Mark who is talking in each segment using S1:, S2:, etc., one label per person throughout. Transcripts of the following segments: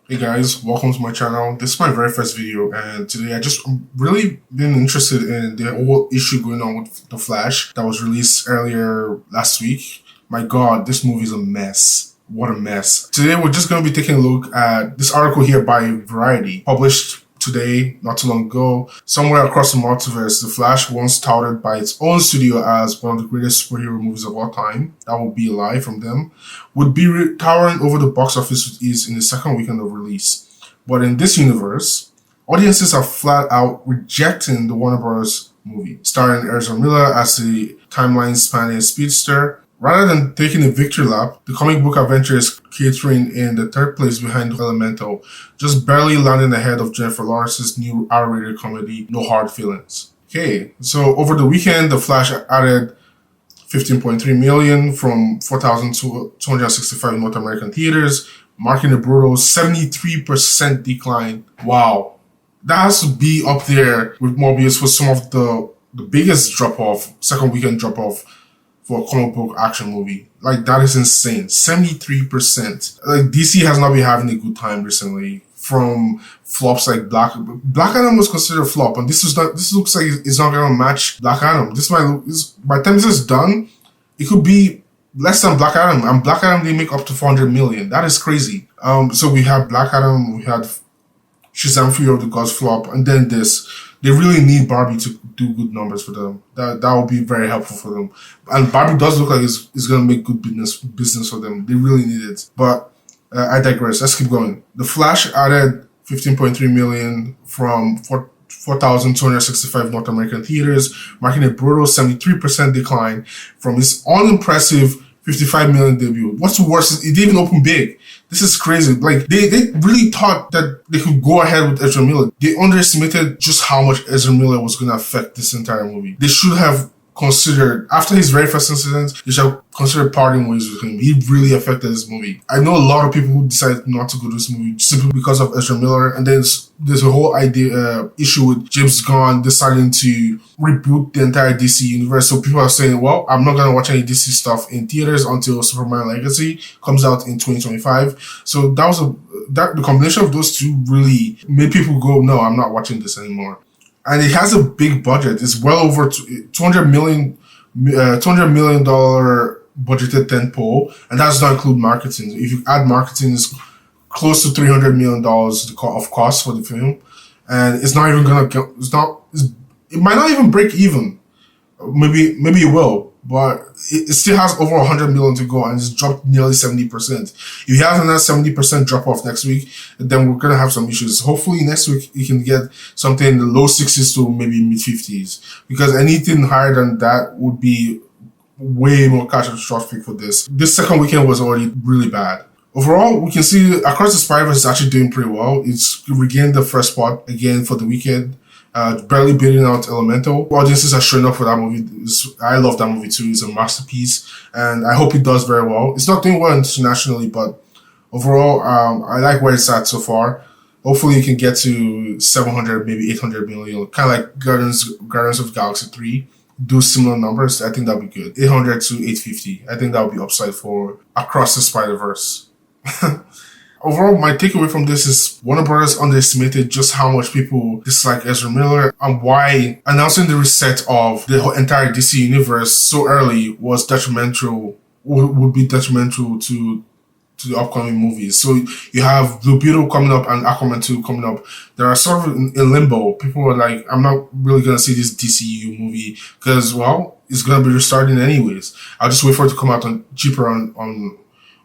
S1: Hey guys, welcome to my channel. This is my very first video, and today I'm really been interested in the whole issue going on with The Flash that was released earlier last week. My god, this movie is a mess. What a mess. Today we're just going to be taking a look at this article here by Variety, published today, not too long ago. Somewhere across the multiverse, The Flash, once touted by its own studio as one of the greatest superhero movies of all time, that would be a lie from them, would be towering over the box office with ease in the second weekend of release. But in this universe, audiences are flat out rejecting the Warner Bros. Movie, starring Ezra Miller as the timeline-spanning speedster. Rather than taking a victory lap, the comic book adventure is catering in the third place behind Elemental, just barely landing ahead of Jennifer Lawrence's new R-rated comedy, No Hard Feelings. Okay, so over the weekend, The Flash added 15.3 million from 4,265 North American theaters, marking a brutal 73% decline. Wow. That has to be up there with Morbius for some of the biggest drop-off, second weekend drop-off for a comic book action movie. Like, that is insane. 73%. Like, DC has not been having a good time recently. From flops like Black Adam was considered a flop, and this looks like it's not gonna match Black Adam. By the time this is done, it could be less than Black Adam, and Black Adam they make up to 400 million. That is crazy. So we have Black Adam, we had Shazam Fury of the Gods flop, and then this. They really need Barbie to do good numbers for them. That will be very helpful for them. And Barbie does look like it's going to make good business for them. They really need it. But I digress. Let's keep going. The Flash added 15.3 million from 4,265 North American theaters, marking a brutal 73% decline from its unimpressive 55 million debut. What's worse is it didn't even open big. This is crazy. Like, they really thought that they could go ahead with Ezra Miller. They underestimated just how much Ezra Miller was going to affect this entire movie. They should have considered, after his very first incident, they should have considered parting ways with him. He really affected this movie. I know a lot of people who decided not to go to this movie simply because of Ezra Miller, and then there's a whole issue with James Gunn deciding to reboot the entire DC universe. So people are saying, well, I'm not going to watch any DC stuff in theaters until Superman Legacy comes out in 2025. So the combination of those two really made people go, no, I'm not watching this anymore. And it has a big budget. It's well over $200 million budgeted tentpole, and that does not include marketing. If you add marketing, it's close to $300 million of cost for the film, and it's not even gonna. It might not even break even. Maybe it will, but it still has over 100 million to go, and it's dropped nearly 70%. If you have another 70% drop off next week, then we're gonna have some issues. Hopefully next week you can get something in the low 60s to maybe mid 50s, because anything higher than that would be way more catastrophic for this. This second weekend was already really bad. Overall, we can see Across the Spider-Verse is actually doing pretty well. It's regained the first spot again for the weekend. Barely beating out Elemental. Audiences are showing up for that movie. I love that movie too. It's a masterpiece, and I hope it does very well. It's not doing well internationally, but overall, I like where it's at so far. Hopefully, it can get to 700, maybe 800 million, kind of like Guardians of the Galaxy 3. Do similar numbers. I think that'll be good. 800 to 850. I think that would be upside for Across the Spider-Verse. Overall, my takeaway from this is Warner Bros. Underestimated just how much people dislike Ezra Miller, and why announcing the reset of the whole entire DC universe so early was detrimental, would be detrimental to the upcoming movies. So you have Blue Beetle coming up and Aquaman 2 coming up. There are sort of in limbo. People are like, I'm not really going to see this DCU movie because, well, it's going to be restarting anyways. I'll just wait for it to come out cheaper on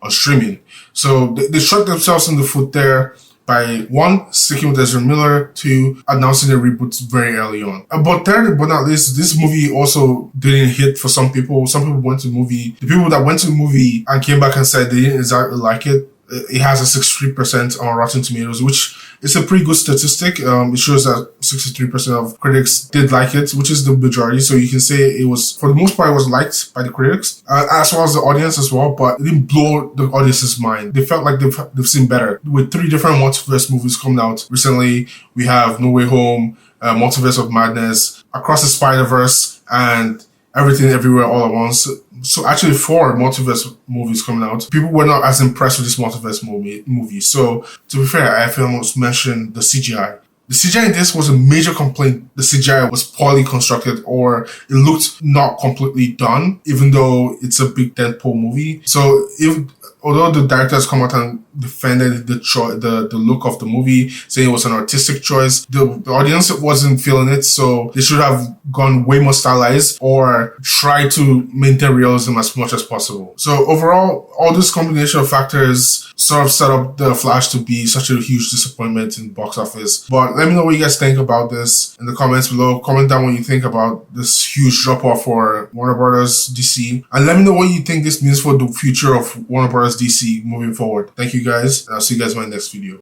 S1: streaming. So they shot themselves in the foot there by one, sticking with Ezra Miller, two, announcing the reboots very early on. But third but not least, this movie also didn't hit for some people. Some people went to the movie. The people that went to the movie and came back and said they didn't exactly like it, it has a 63% on Rotten Tomatoes, which is a pretty good statistic. It shows that 63% of critics did like it, which is the majority. So you can say it was, for the most part, it was liked by the critics, as well as the audience as well, but it didn't blow the audience's mind. They felt like they've seen better. With 3 different multiverse movies coming out recently, we have No Way Home, Multiverse of Madness, Across the Spider-Verse, and Everything Everywhere All at Once. so actually 4 multiverse movies coming out. People were not as impressed with this multiverse movie. So to be fair, I have almost mentioned the CGI. The CGI in this was a major complaint. The CGI was poorly constructed, or it looked not completely done, even though it's a big tentpole movie. So although the directors come out and defended the look of the movie, saying it was an artistic choice, the audience wasn't feeling it, so they should have gone way more stylized or try to maintain realism as much as possible. So overall, all this combination of factors sort of set up The Flash to be such a huge disappointment in box office. But let me know what you guys think about this in the comments below. Comment down what you think about this huge drop-off for Warner Brothers DC. And let me know what you think this means for the future of Warner Brothers DC moving forward. Thank you guys, and I'll see you guys in my next video.